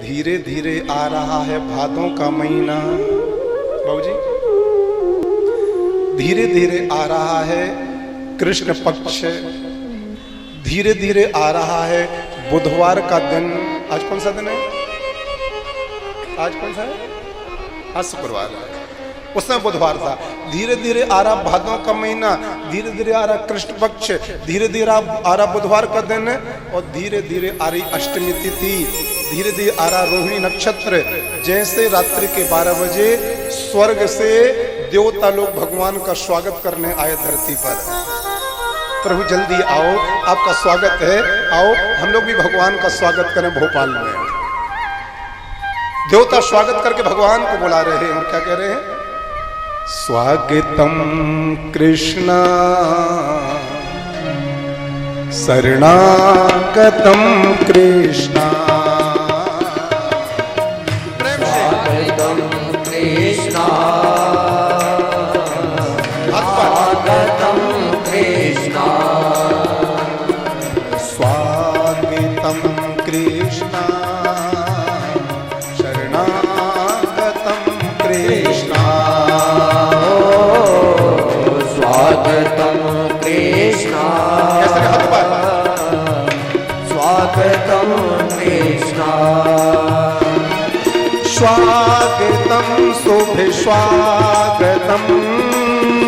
धीरे धीरे आ रहा है भादों का महीना। बाबूजी, धीरे धीरे आ रहा है कृष्ण पक्ष, धीरे धीरे आ रहा है बुधवार का दिन। आज कौन सा दिन है? आज कौन सा है? आज शुक्रवार है, उसमें बुधवार था। धीरे धीरे आ रहा भादों का महीना, धीरे धीरे आ रहा कृष्ण पक्ष, धीरे धीरे आ रहा बुधवार का दिन, और धीरे धीरे आ रही अष्टमी तिथि, धीरे धीरे आ रहा रोहिणी नक्षत्र। जैसे रात्रि के 12 बजे स्वर्ग से देवता लोग भगवान का स्वागत करने आए धरती पर। प्रभु जल्दी आओ, आपका स्वागत है, आओ हम लोग भी भगवान का स्वागत करें। भोपाल में देवता स्वागत करके भगवान को बुला रहे हैं, और क्या कह रहे हैं? स्वागतम कृष्ण शरणागतम कृष्ण, स्वागतम कृष्ण स्वागतम कृष्ण, स्वागतम कृष्ण शरणागतम कृष्ण, स्वागतम कृष्ण स्वागतम कृष्ण, स्वागतम शुभ स्वागतम,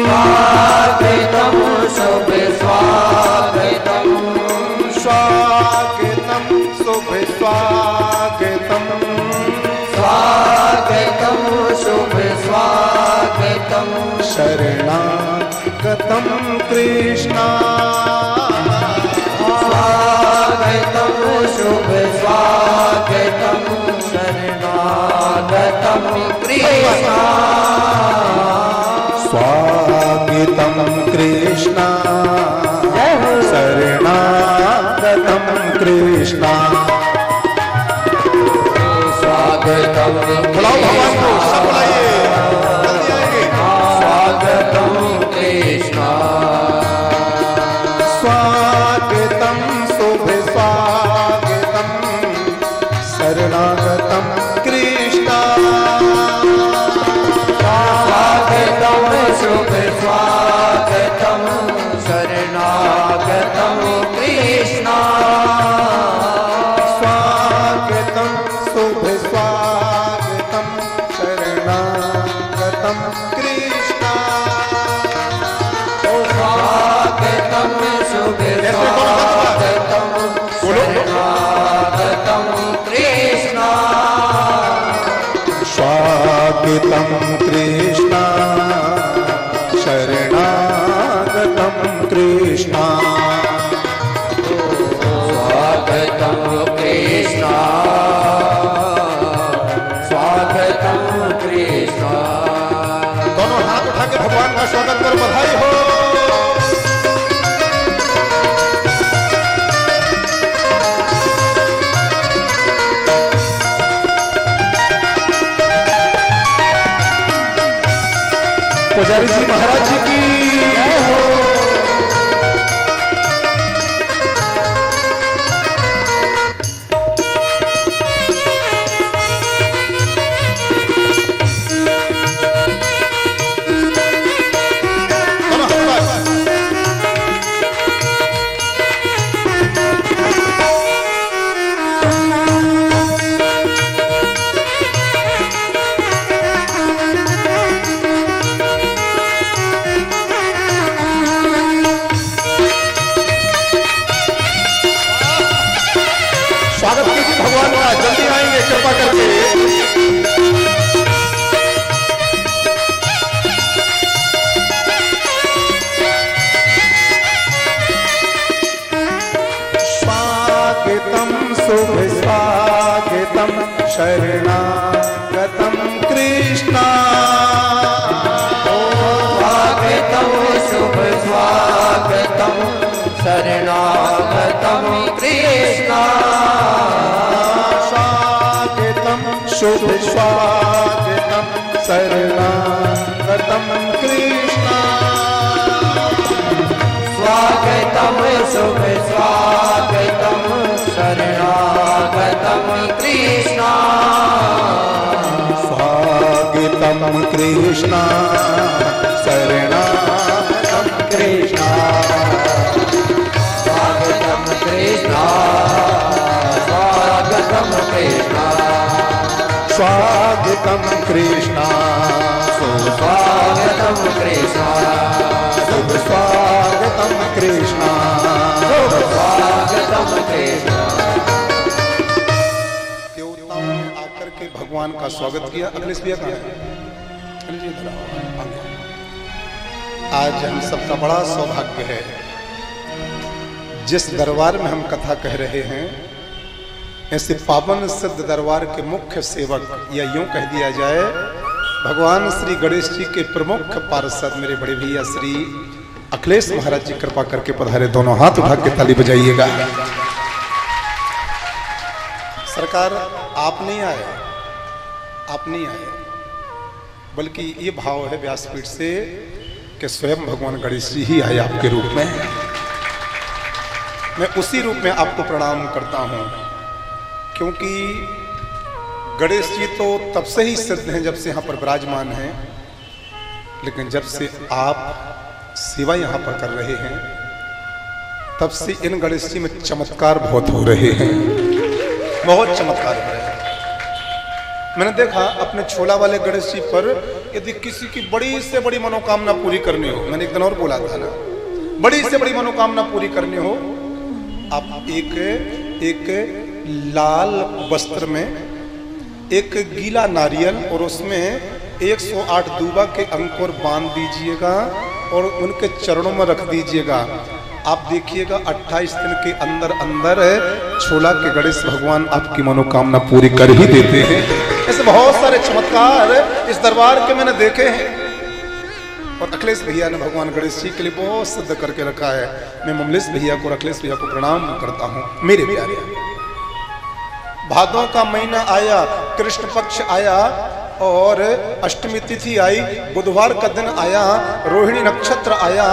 स्वागतम शुभ स्वागतम, स्वागतम शुभ स्वागतम, स्वागतम शुभ स्वागतम, शरणागतम कृष्ण, स्वागतम शुभ स्वागतम, शरणागतम कृष्ण, स्वागतम कृष्ण शरणागतम कृष्ण। स्वागतम बुलाओ भगवान को, सब बुलाइए, जल्दी आएंगे। स्वागतम कृष्ण, स्वागतम शुभ स्वागतम, शरणागतम कृष्ण, स्वागतम शुभ स्वागतम, शरणागतम कृष्ण, स्वागतम शुभ स्वागतम, शरणागतम कृष्ण। स्वागतम शुभ स्वागतम, शरणागतम कृष्ण, स्वागतम कृष्ण शरणागतम कृष्ण, स्वागतम कृष्ण, स्वागतम कृष्ण। दोनों हाथ उठा के भगवान का स्वागत करो, बधाई हो। पुजारी जी महाराज जी की जय हो। स्वागत कीजिए भगवान का, जल्दी आएंगे कृपा करके। स्वागतम शुभ स्वागतम, शरणागतम कृष्ण, स्वागतम शुभ स्वागतम, शरणागतम कृष्ण, स्वागतम शुभ स्वागतम, शरणागतम कृष्ण, स्वागतम शुभ स्वागतम, शरणागतम कृष्ण, कृष्णा शरणागतम कृष्णा स्वागतम कृष्णा स्वागतम कृष्णा स्वागतम कृष्णा स्वागतम कृष्णा स्वागतम कृष्णा स्वागतम कृष्णा। देवताओं ने आकर के भगवान का स्वागत किया। अखिलेश भैया कहाँ है? अखिलेश जी इधर आओ, आ गए। आज हम सबका बड़ा सौभाग्य है, जिस दरबार में हम कथा कह रहे हैं, ऐसे पावन सिद्ध दरबार के मुख्य सेवक, या यूं कह दिया जाए भगवान श्री गणेश जी के प्रमुख पार्षद मेरे बड़े भैया श्री अखिलेश महाराज जी कृपा करके पधारे। दोनों हाथ उठा के ताली बजाइएगा। सरकार आप नहीं आए, आप नहीं आए, बल्कि ये भाव है व्यासपीठ से कि स्वयं भगवान गणेश जी ही आए आपके रूप में। मैं उसी रूप में आपको प्रणाम करता हूं, क्योंकि गणेश जी तो तब से ही सिद्ध हैं जब से यहाँ पर विराजमान हैं, लेकिन जब से आप सेवा यहाँ पर कर रहे हैं तब से इन गणेश जी में चमत्कार बहुत हो रहे हैं, बहुत चमत्कार हो रहे हैं। मैंने देखा अपने छोला वाले गणेश जी पर, यदि किसी की बड़ी से बड़ी मनोकामना पूरी करनी हो, मैंने एक दिन और बोला था ना, बड़ी से बड़ी मनोकामना पूरी करनी हो, आप एक लाल वस्त्र में एक गीला नारियल और उसमें 108 दूबा के अंकुर बांध दीजिएगा और उनके चरणों में रख दीजिएगा। आप देखिएगा 28 दिन के अंदर अंदर छोला के गणेश भगवान आपकी मनोकामना पूरी कर ही देते हैं। ऐसे बहुत सारे चमत्कार इस दरबार के मैंने देखे हैं, और अखिलेश भैया ने भगवान गणेश जी के लिए बहुत सिद्ध करके रखा है। मैं ममलेश भैया को और अखिलेश भैया को प्रणाम करता हूँ। मेरे प्यारे, भादों का महीना आया, कृष्ण पक्ष आया और अष्टमी तिथि आई, बुधवार का दिन आया, रोहिणी नक्षत्र आया।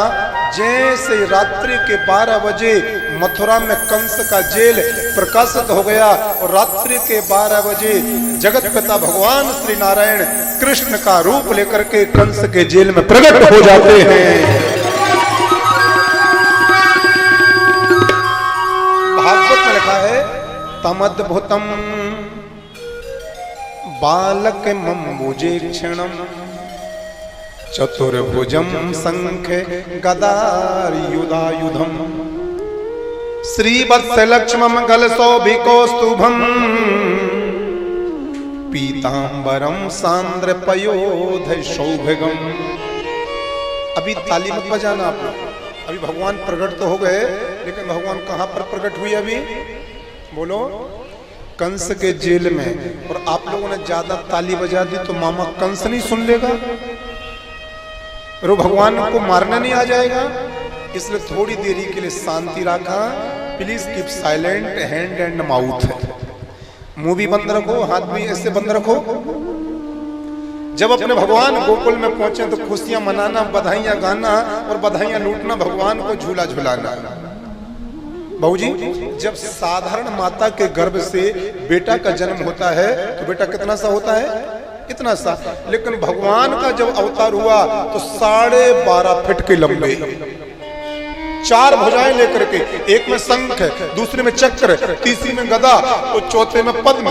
जैसे रात्रि के 12 बजे मथुरा में कंस का जेल प्रकाशित हो गया और रात्रि के 12 बजे जगत पिता भगवान श्री नारायण कृष्ण का रूप लेकर के कंस के जेल में प्रकट हो जाते हैं। भागवत में लिखा है, तमद्भुतम बालक मम्बुजे क्षणम चतुर्भुजम संख्य गदायुधायुधम श्रीवत्सलक्ष्मम गलशोभिकौस्तुभम पीतांबरम सांद्र पयोध सौभगम। अभी ताली मत बजाना आप लोग, अभी भगवान प्रकट तो हो गए, लेकिन भगवान कहां पर प्रकट हुई? अभी बोलो, कंस के जेल में। और आप लोगों ने ज्यादा ताली बजा दी तो मामा कंस नहीं सुन लेगा, और भगवान को मारना नहीं आ जाएगा। इसलिए थोड़ी देरी के लिए शांति रखा। Please keep silent hand and mouth. मुंह भी बंद रखो, हाथ भी ऐसे बंद रखो। जब अपने भगवान गोकुल में पहुंचे तो खुशियां मनाना, बधाइयां गाना और बधाइयां लूटना, भगवान को झूला झूलाना। बाबूजी, जब साधारण माता के गर्भ से बेटा का जन्म होता है तो बेटा कितना सा होता है? इतना सा। लेकिन भगवान का जब अवतार हुआ तो 12.5 फीट के लंबे, 4 भुजाएं लेकर के, एक में शंख है, दूसरे में चक्र, तीसरी में गदा और चौथे में पद्म।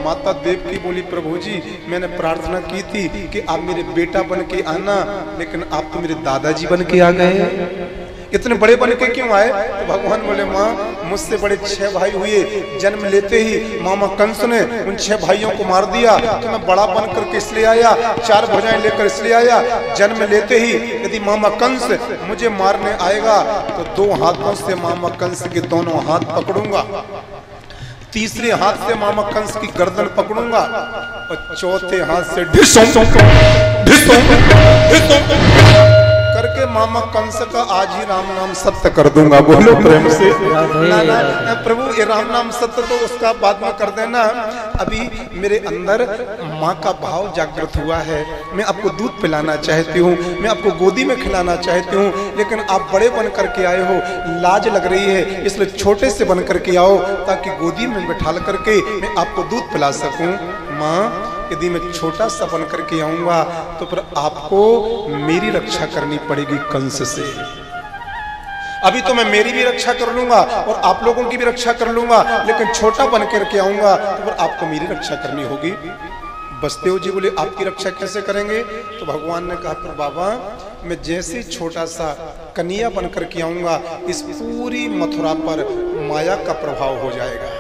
माता देवकी बोली, प्रभु जी मैंने प्रार्थना की थी कि आप मेरे बेटा बन के आना, लेकिन आप तो मेरे दादाजी बन के आ गए। इतने बड़े बन के क्यों आए? तो भगवान बोले, माँ मुझसे बड़े 6 भाई हुए, जन्म लेते ही मामा कंस ने उन 6 भाइयों को मार दिया, तो मैं बड़ा बन करके इसलिए आया, 4 भुजाएं लेकर इसलिए आया। जन्म लेते ही यदि मामा कंस मुझे मारने आएगा तो 2 हाथों से मामा कंस के दोनों हाथ पकड़ूंगा, तीसरे हाथ से मामा कंस की गर्दन पकड़ूंगा और चौथे हाथ से ढिसों करके मामा कंस का आज ही राम नाम सत्य कर दूंगा। बोलो प्रेम से। ना प्रभु, ये राम नाम सत्य तो उसका बाद में कर देना। अभी मेरे अंदर माँ का भाव जागृत हुआ है। मैं आपको दूध पिलाना चाहती हूँ, मैं आपको गोदी में खिलाना चाहती हूँ, लेकिन आप बड़े बन करके आए हो, लाज लग रही है, इसलिए छोटे से बन करके आओ ताकि गोदी में बिठा करके मैं आपको दूध पिला सकूं। माँ यदि मैं छोटा सा बन करके आऊंगा तो फिर आपको मेरी रक्षा करनी पड़ेगी कंस से। अभी तो मैं मेरी भी रक्षा कर लूंगा और आप लोगों की भी रक्षा कर लूंगा, लेकिन छोटा बन करके आऊंगा तो फिर आपको मेरी रक्षा करनी होगी। बसदेव जी बोले आपकी रक्षा कैसे करेंगे? तो भगवान ने कहा फिर बाबा मैं जैसे छोटा सा कन्या बन करके आऊंगा, इस पूरी मथुरा पर माया का प्रभाव हो जाएगा।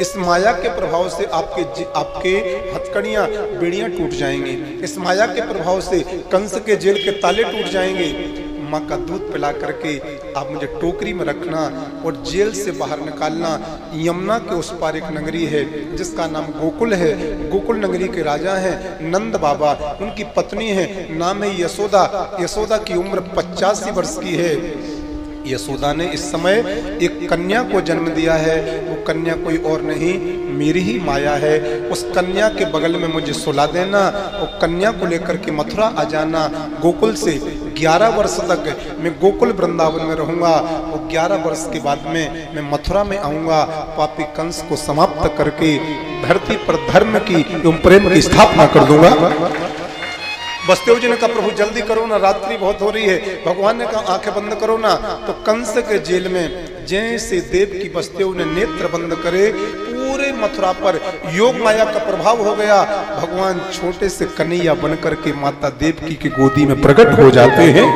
इस माया के प्रभाव से आपके हथकड़ियां बेड़ियां टूट जाएंगी। इस माया के प्रभाव से कंस के जेल के ताले टूट जाएंगे। माँ का दूध पिला करके आप मुझे टोकरी में रखना और जेल से बाहर निकालना। यमुना के उस पार एक नगरी है जिसका नाम गोकुल है। गोकुल नगरी के राजा हैं नंद बाबा, उनकी पत्नी है, नाम है यशोदा। यशोदा की उम्र 85 वर्ष की है। यशोदा ने इस समय एक कन्या को जन्म दिया है। वो कन्या कोई और नहीं, मेरी ही माया है। उस कन्या के बगल में मुझे सुला देना और कन्या को लेकर के मथुरा आ जाना। गोकुल से 11 वर्ष तक मैं गोकुल वृंदावन में रहूंगा और 11 वर्ष के बाद में मैं मथुरा में आऊंगा। पापी कंस को समाप्त करके धरती पर धर्म की एवं प्रेम की स्थापना कर दूंगा। बसदेव जी ने कहा प्रभु जल्दी करो ना, रात्रि बहुत हो रही है। भगवान ने कहा आंखें बंद करो ना। तो कंस के जेल में जैसे देव की बसदेव ने नेत्र बंद करे, पूरे मथुरा पर योग माया का प्रभाव हो गया। भगवान छोटे से कन्हैया बनकर के माता देवकी की गोदी में प्रकट हो जाते हैं।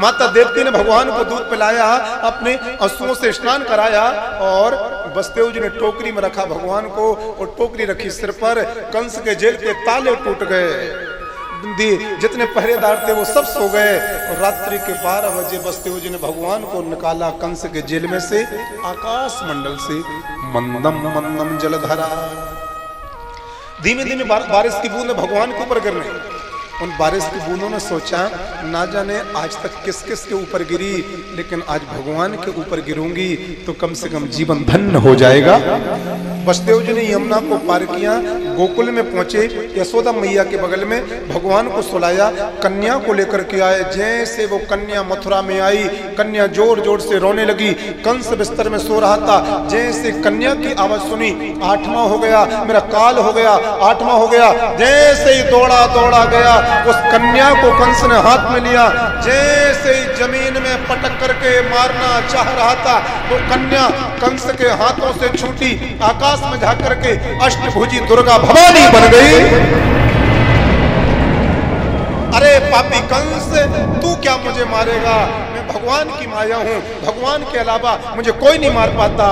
माता देवकी ने भगवान को दूध पिलाया, अपने आंसुओं से स्नान कराया और बसदेव जी ने टोकरी में रखा भगवान को और टोकरी रखी सिर पर। कंस के जेल के ताले टूट गए। जितने पहरेदार थे वो सब सो गए और रात्रि के 12 बजे बसदेव जी ने भगवान को निकाला कंस के जेल में से। आकाश मंडल से मंदम मंदम जलधारा, धीमे धीमे बारिश की बूंद भगवान के ऊपर गिर रही। उन बारिश की बूंदों ने सोचा ना जाने आज तक किस किस के ऊपर गिरी, लेकिन आज भगवान के ऊपर गिरूंगी तो कम से कम जीवन धन्य हो जाएगा। बसदेव जी ने यमुना को पार किया, गोकुल में पहुंचे। यशोदा मैया के बगल में भगवान को सुलाया, कन्या को लेकर के आए। जैसे वो कन्या मथुरा में आई, कन्या जोर जोर से रोने लगी। कंस बिस्तर में सो रहा था। जैसे कन्या की आवाज सुनी, 8वां हो गया, मेरा काल हो गया, 8वां हो गया। जैसे ही दौड़ा दौड़ा गया, उस कन्या को कंस ने हाथ में लिया। जैसे ही जमीन में पटक करके मारना चाह रहा था, वो कन्या कंस के हाथों से छूटी, आकाश में जा करके अष्टभुजी दुर्गा भवानी बन गई। अरे पापी कंस, तू क्या मुझे मारेगा? मैं भगवान की माया हूं, भगवान के अलावा मुझे कोई नहीं मार पाता।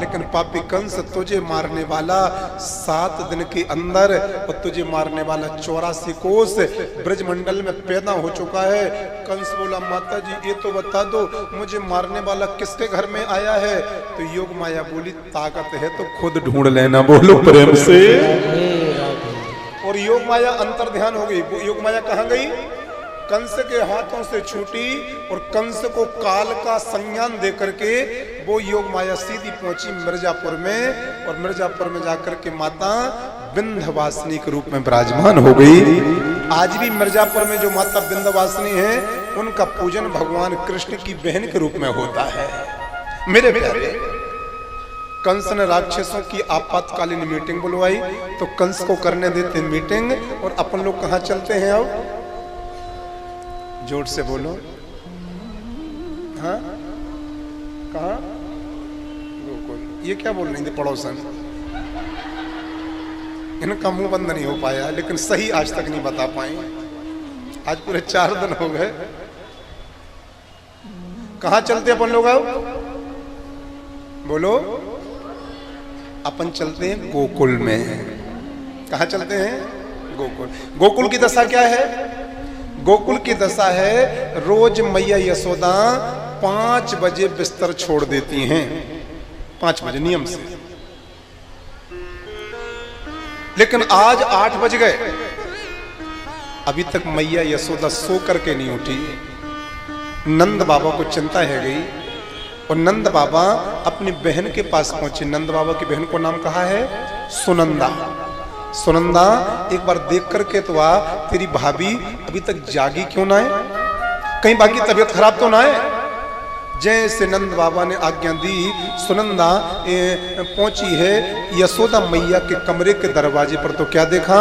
लेकिन पापी कंस, तुझे मारने वाला 7 दिन के अंदर और तुझे मारने वाला 84 कोस ब्रजमंडल में पैदा हो चुका है। कंस बोला माता जी ये तो बता दो, मुझे मारने वाला किसके घर में आया है? तो योग माया बोली ताकत है तो खुद ढूंढ लेना। बोलो प्रेम से। और योग माया अंतर ध्यान हो गई। योग माया कहाँ गई? कंस के हाथों से छूटी और कंस को काल का संज्ञान दे करके वो योग माया सीधी पहुंची मिर्जापुर में। और मिर्जापुर में जाकर के माता विंध्यवासिनी के रूप में विराजमान हो गई। आज भी मिर्जापुर में जो माता विंध्यवासिनी है, उनका पूजन भगवान कृष्ण की बहन के रूप में होता है। मेरे प्यारे, कंस ने राक्षसों की आपातकालीन मीटिंग बुलवाई तो कंस को करने देते मीटिंग और अपन लोग कहां चलते हैं? अब जोर से बोलो। हाँ कहा? ये क्या बोल रही थी पड़ोसन? इनका मुंह बंद नहीं हो पाया, लेकिन सही आज तक नहीं बता पाए। आज पूरे 4 दिन हो गए। कहां चलते अपन लोग? बोलो। अपन चलते हैं गोकुल में। कहां चलते हैं? गोकुल। गोकुल की दशा क्या है? गोकुल की दशा है रोज मैया यशोदा 5 बजे बिस्तर छोड़ देती हैं। 5 बजे नियम से। लेकिन आज 8 बज गए, अभी तक मैया यशोदा सो करके नहीं उठी। नंद बाबा को चिंता है गई और नंद बाबा अपनी बहन के पास पहुंचे। नंद बाबा की बहन को नाम कहा है? सुनंदा। सुनंदा एक बार देख करके तो आ, तेरी भाभी अभी तक जागी क्यों ना है? कहीं बाकी तबीयत खराब तो ना है? जैसे नंद बाबा ने आज्ञा दी, सुनंदा पहुंची है यशोदा मैया के कमरे के दरवाजे पर। तो क्या देखा,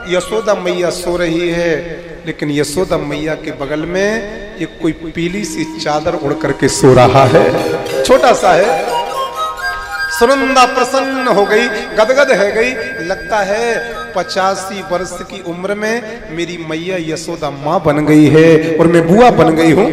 यशोदा मैया सो रही है, लेकिन यशोदा मैया के बगल में एक कोई पीली सी चादर उड़ करके सो रहा है, छोटा सा है। सुनंदा प्रसन्न हो गई, गदगद है गई। लगता है 85 वर्ष की उम्र में मेरी मैया यशोदा माँ बन गई है और मैं बुआ बन गई हूँ।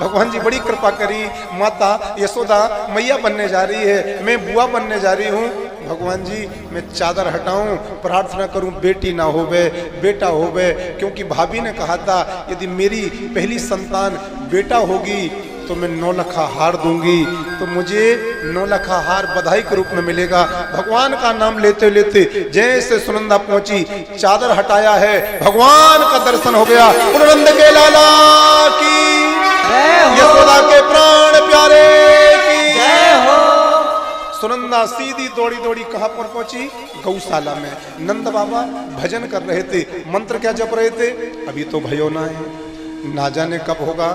भगवान जी बड़ी कृपा करी, माता यशोदा मैया बनने जा रही है, मैं बुआ बनने जा रही हूँ। भगवान जी मैं चादर हटाऊं, प्रार्थना करूं बेटी ना होवे बेटा होवे, क्योंकि भाभी ने कहा था यदि मेरी पहली संतान बेटा होगी तो मैं 9 लखा हार दूंगी, तो मुझे 9 लखा हार बधाई के रूप में मिलेगा। भगवान का नाम लेते लेते जैसे सुनंदा पहुंची, चादर हटाया है, भगवान का दर्शन हो गया। नंद के लाला की, यशोदा के प्राण प्यारे की जय हो। सुनंदा सीधी दौड़ी दौड़ी कहां पर पहुंची, गौशाला में। नंद बाबा भजन कर रहे थे, मंत्र क्या जप रहे थे, अभी तो भयो ना है, ना जाने कब होगा।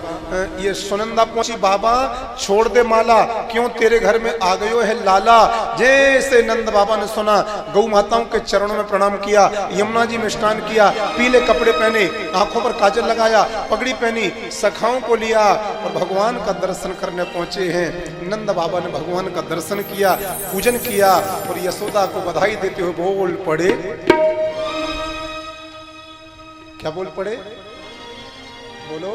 ये सुनंदा पहुंची, बाबा छोड़ दे माला, क्यों तेरे घर में आ गयो है लाला। जैसे नंद बाबा ने सुना, गौ माताओं के चरणों में प्रणाम किया, यमुना जी में स्नान किया, पीले कपड़े पहने, आंखों पर काजल लगाया, पगड़ी पहनी, सखाओं को लिया और भगवान का दर्शन करने पहुंचे हैं। नंद बाबा ने भगवान का दर्शन किया, पूजन किया और यशोदा को बधाई देते हुए बोल पड़े, क्या बोल पड़े, बोलो।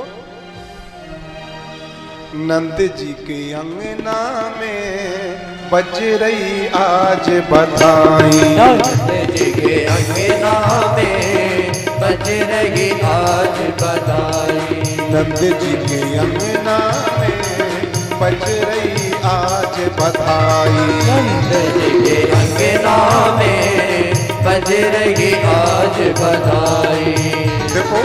नंद जी के अंगना में बज रही आज बधाई, नंद जी के अंगना में बज रही आज बधाई, नंद जी के अंगना में बज रही आज बधाई, नंद जी के अंगना में बज रही आज बधाई। देखो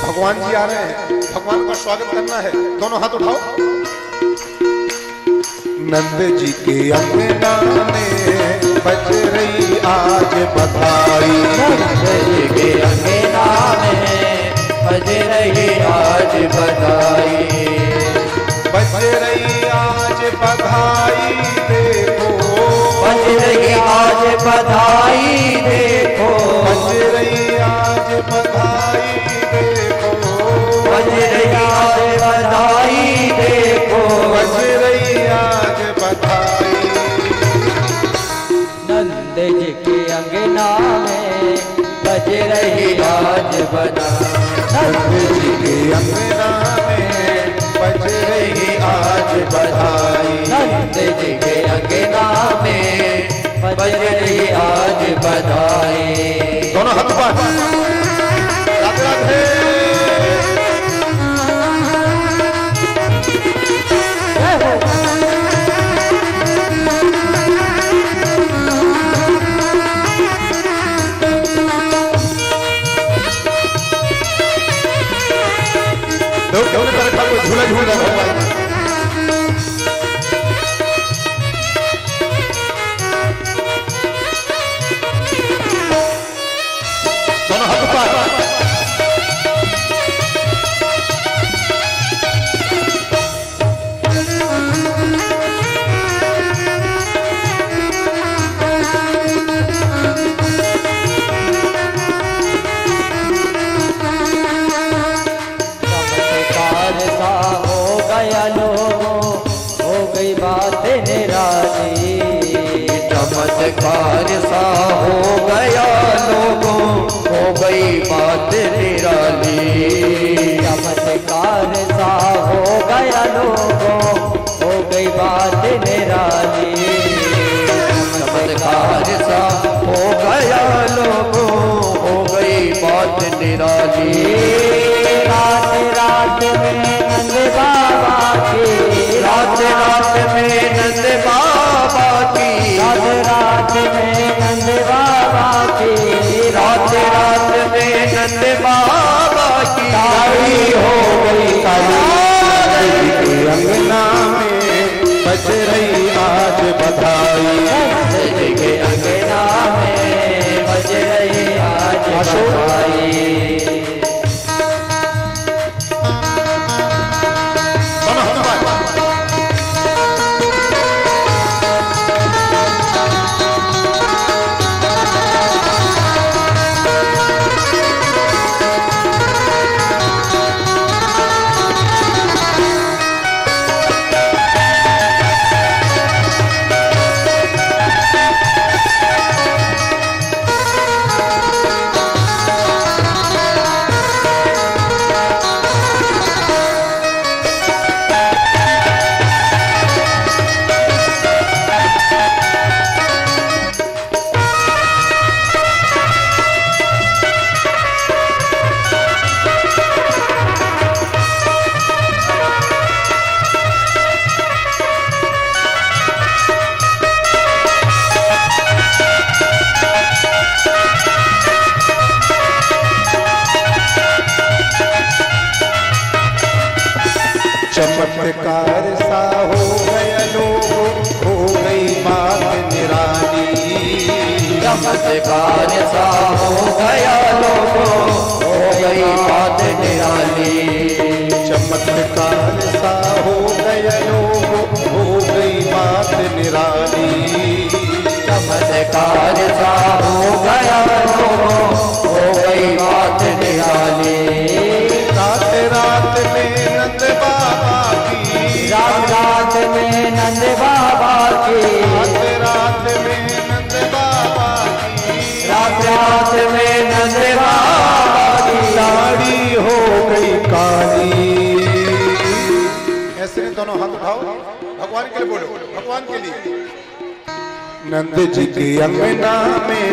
भगवान जी आ रहे हैं, भगवान का स्वागत करना है, दोनों हाथ उठाओ। नंद जी के अंगना में बज रही आज बधाई, नंद जी के अंगना में बज रही आज बधाई, बज रही आज बधाई देखो, बज रही आज बधाई देखो, बज रही आज बधाई देखो, बज रही आज बधाई देखो, बज रही आज बधाई। नंद जी के अंगना में बज रही आज बधाई, नंद जी के अंगना में बज रही आज बधाई, नंद जी के अंगना में बज रही आज बधाई। दोनों हाथ पर राधे राधे। झूला झूल रहा है, दोनों हाथ पर। चमत्कार सा हो गया लोगों, हो गई बात निराली, चमत्कार सा हो गया लोगों, हो गई बात निराली, चमत्कार सा हो गया लोगों, हो गई बात निराली। रात रात में नंद बाबा की, रात रात में नंद बाबा की, रात रात में नंद बाबा की, रात रात में नंद बाबा की शादी हो गई, के अंगना में बज रही आज बधाई, नंद जी के अंगना में बज रही आज बधाई। दोनों हाथ पर। चमत्कार सा हो गया लोगों, हो गई बात निराली। चमत्कार सा हो गया लोगों, हो गई बात निराली। चमत्कार सा हो गया लोगों, हो गई बात निराली। चमत्कार सा हो गया लोगों, हो गई बात निराली। रात रात में नंद बाबा की, रात रात में नंद बाबा की, रात रात में नंद बाबा की, रात रात में नंद बाबा की दाढ़ी हो गई काली। ऐसे नहीं, दोनों हाथ उठाओ, भगवान के लिए बोलो, भगवान के लिए। नंद जी के अंगना में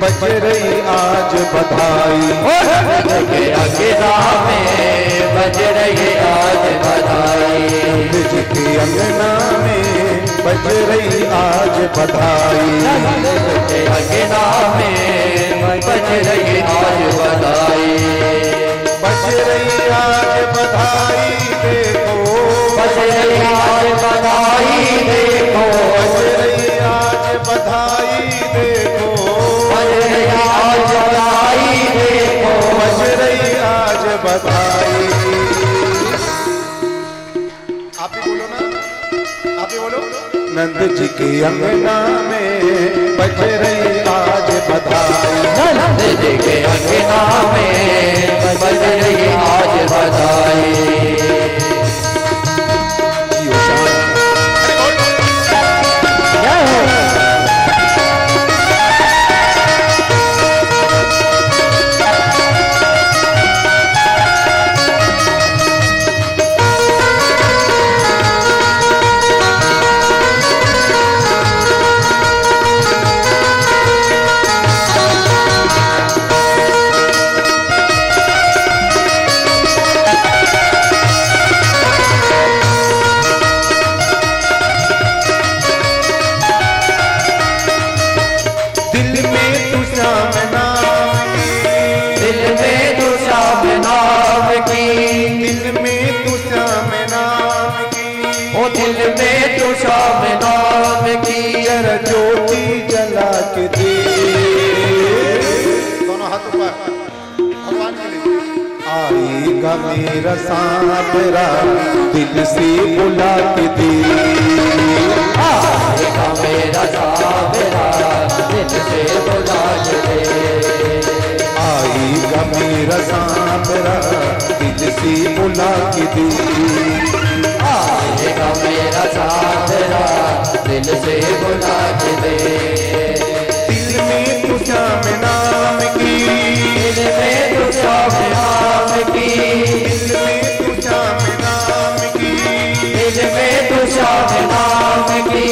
बज रही आज बधाई, नंद के अंगना में बज रही आज बधाई। नंद जी के अंगना में बज रही आज बधाई। नंद के अंगना में बज रही आज बधाई। बज रही आज बधाई देखो, बज रही आज बधाई देखो, बज रही आज बधाई देखो, बज रही आज बधाई देखो, बज रही आज बधाई। आप ही बोलो ना, आप ही बोलो। नंद जी के अंगना में बज रही आज बधाई। नंद जी के अंगना में बज रही आज बधाई। ज्योति जला के दे, दोनों हाथ ऊपर, भगवान के लिए। आएगा मेरा सांवरा दिल से बुला के दे, आएगा मेरा सांवरा दिल से बुला के दे। आएगा मेरा सांवरा दिल से बुला के दे। आएगा मेरा सांवरा दिल से बुला के दे। दिल में तू श्याम नाम की, दिल में तू श्याम नाम की, दिल में तू श्याम नाम की, दिल में तू श्याम नाम की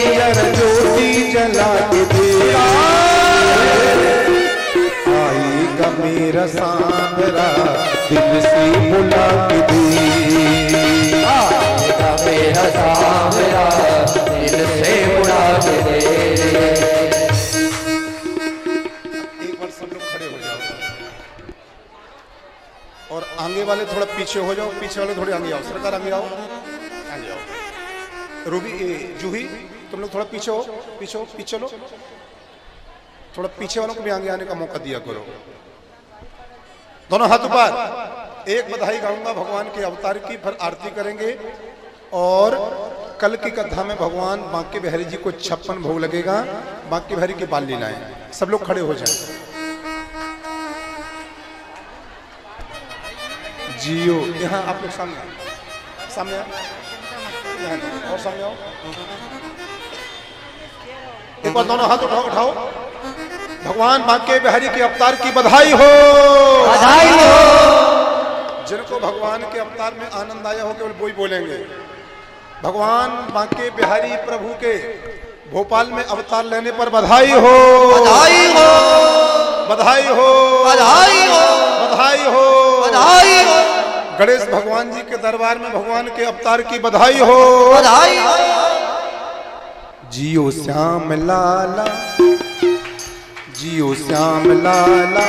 ज्योति जला के दे। आएगा मेरा सांवरा दिल से बुला के दे। आएगा मेरा सांवरा दिल से बुला के दे। एक बार सब लोग खड़े हो जाओ और आगे वाले थोड़ा पीछे हो जाओ, पीछे वाले थोड़े आगे आओ। सरकार आगे आओ, आगे आओ। रूबी जूही तुम लोग थोड़ा पीछे हो, पीछे हो, पीछे लो। थोड़ा पीछे वालों को भी आगे आने का मौका दिया करो। दोनों हाथ ऊपर। एक बधाई गाऊंगा भगवान के अवतार की, फिर आरती करेंगे और कल की कथा में भगवान बांके बिहारी जी को 56 भोग लगेगा। बांके बिहारी की बाल लीलाएं। सब लोग खड़े हो जाएं। जियो यहाँ आप लोग सामने सामने आओ, यहाँ और सामने आओ। एक बार दोनों हाथ उठाओ, उठाओ। भगवान बांके बिहारी के अवतार की बधाई हो, बधाई हो। जिनको भगवान के अवतार में आनंद आया हो केवल वो ही बोलेंगे। भगवान बांके बिहारी प्रभु के भोपाल में अवतार लेने पर बधाई हो, बधाई हो, बधाई हो, बधाई हो, बधाई हो, बधाई हो। गणेश भगवान जी के दरबार में भगवान के अवतार की बधाई हो, बधाई हो। जियो श्याम लाला, जियो श्याम लाला,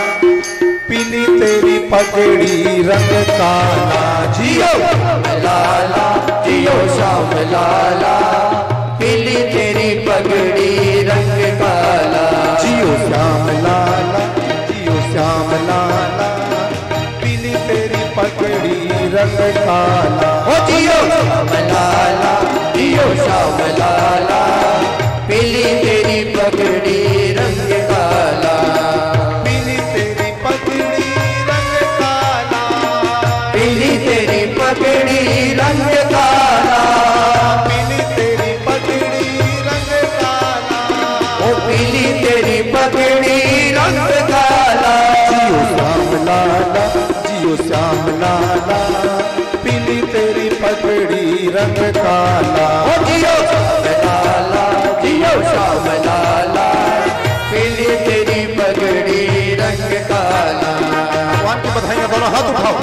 पीली तेरी पगड़ी रंग काला। जियो लाला जियो श्याम लाला पीली तेरी पगड़ी रंग काला। जियो श्याम लाला, जियो श्याम लाला, पीली तेरी पगड़ी रंग काला। ओ जियो श्याम लाला, जियो श्याम लाला पीली तेरी पगड़ी रंग काला। पीली तेरी पगड़ी रंग काला, पीली तेरी पगड़ी रंग काला। पीली तेरी पगड़ी रंग काला, ओ पीली तेरी पगड़ी रंग काला। जियो श्याम लाला, जियो श्याम लाला, पीली तेरी पगड़ी रंग काला। ओ जियो श्याम लाला, जियो श्याम लाला पीली तेरी पगड़ी रंग काला। भगवान की बधाइयां, दोनों हाथ उठाओ।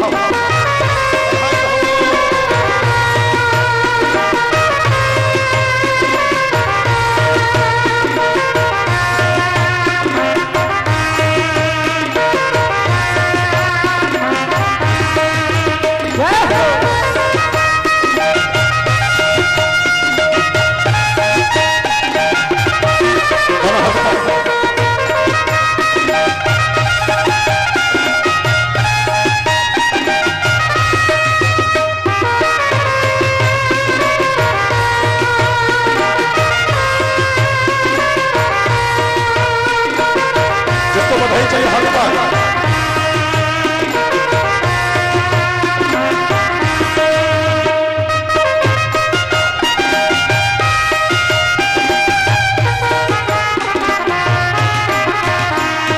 जिसको बधाई चाहिए हाथ उठाओ।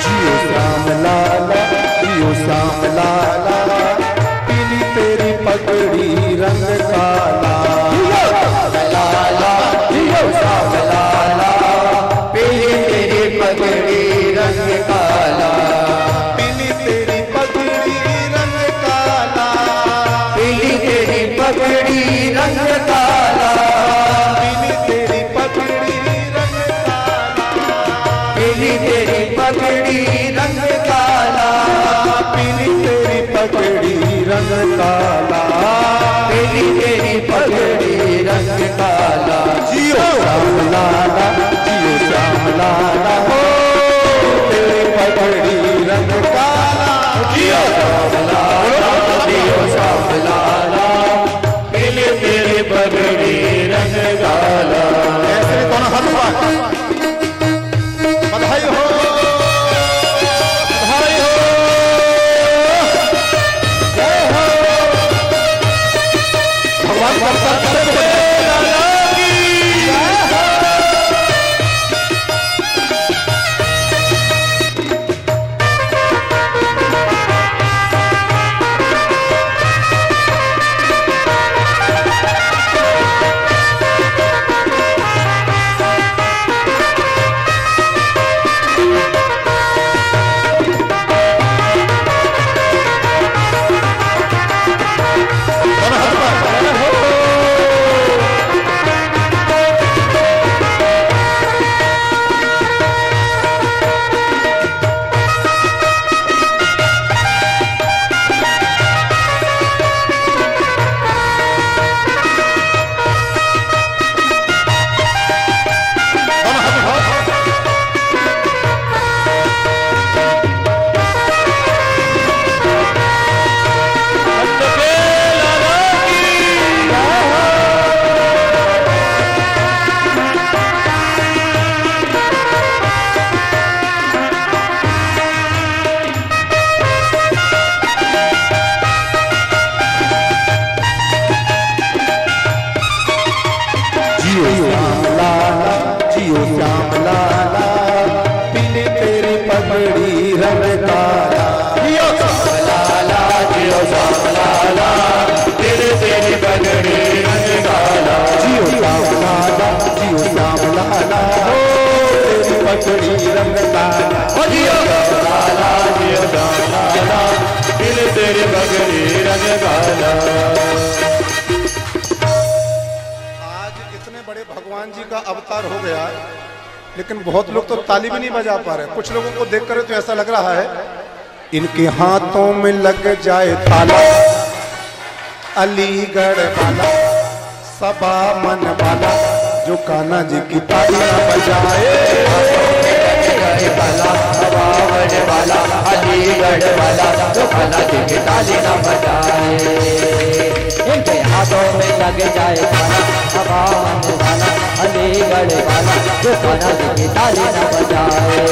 जियो श्याम लाला, जियो श्याम लाला, पीली तेरी पगड़ी रंग काला। लाला जियो श्याम लाला पीली तेरी पगड़ी रंग काला। पीली तेरी पगड़ी रंग काला, पीली तेरी पगड़ी रंग काला। पीली तेरी पगड़ी रंग काला, पीली तेरी पगड़ी रंग काला। पीली तेरी पगड़ी रंग काला। पीली तेरी पगड़ी रंग काला। जियो श्याम लाला, जियो श्याम लाला, हो तेरी पगड़ी रंग काला। जियो श्याम लाला, जियो श्याम लाला पीली तेरी पगड़ी रंग काला। ऐसे दोनों हाथ उठाओ। बधाई हो, बधाई हो, जय हो। भगवान करता लाला की जय हो। दोनों हाथ उठाओ। जय हो। दोनों हाथ उठाओ। जियो श्याम लाला, जियो श्याम लाला, पीली तेरी पगड़ी रंग काला। जियो श्याम लाला जियो श्याम लाला पीली तेरी पगड़ी रंग काला। जियो श्याम लाला, जियो श्याम लाला, हो तेरी पगड़ी रंग काला। ओ जियो श्याम लाला, जियो श्याम लाला पीली तेरी पगड़ी रंग काला। आज इतने बड़े भगवान जी का अवतार हो गया, लेकिन बहुत लोग तो ताली भी नहीं बजा पा रहे। कुछ लोगों को देख कर तो ऐसा लग रहा है इनके हाथों में लग जाए ताला, अलीगढ़ वाला सबा मन वाला जो कान्हा जी की ताली न बजाए, वाला बावन वाला अलीगढ़ वाला जो कान्हा जी की ताली न बजाए, इनके हाथों में लग जाए खाना बावन वाला अलीगढ़ वाला जो कान्हा जी की ताली न बजाए।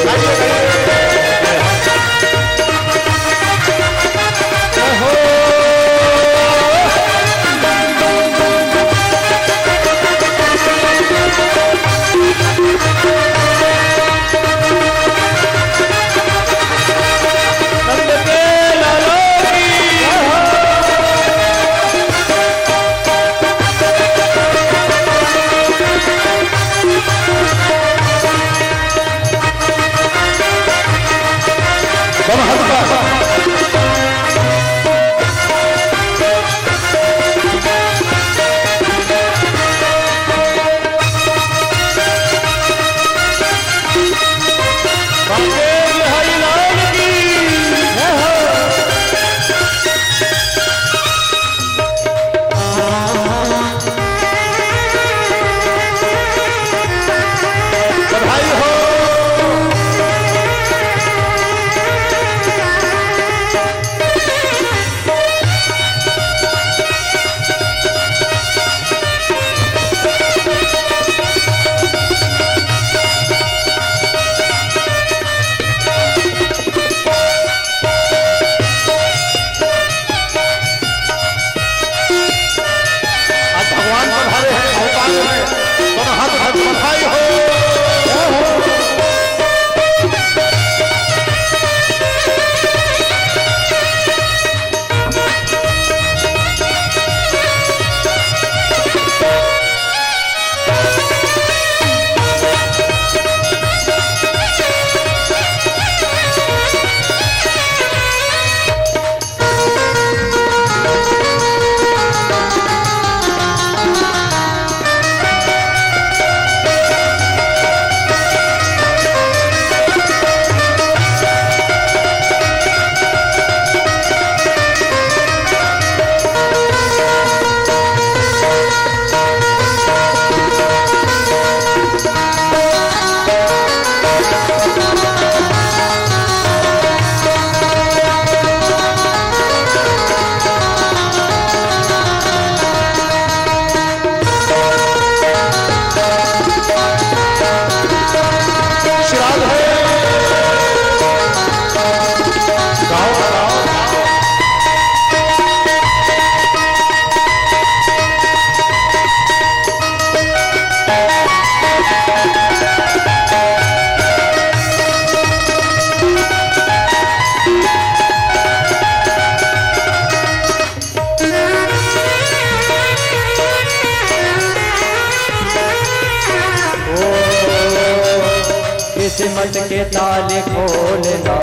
किस्मत के ताले खोलना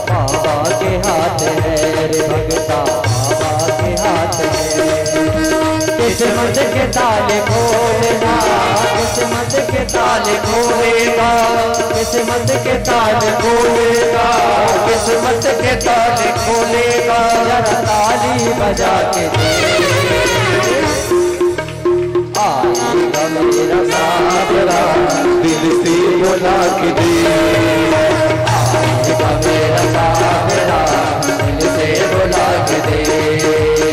बाबा के हाथ है रे भगता, बाबा के हाथ है। किस्मत के ताले खोलना, किस्मत के ताले खोलेगा, किस्मत के ताले खोलेगा, किस्मत के ताले खोलेगा। जरा ताली बजा के आएगा मेरा सावरा दिल से बुला के दे, आएगा मेरा सावरा दिल से बुला के दे।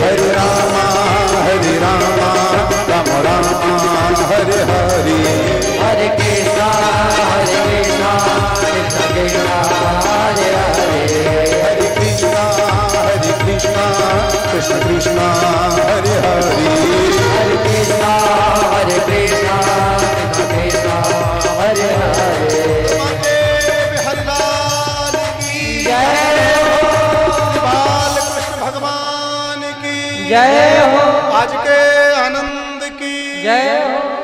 हरे रामा राम रामा हरे हरे, हरे कृष्णा कृष्ण कृष्ण हरे हरे, हरे कृष्णा कृष्ण कृष्ण हरे हरे, हरे कृष्णा कृष्ण कृष्ण हरे हरे। हरिलाल की जय बाल कृष्ण भगवान की जय हो, आज के आनंद की जय हो।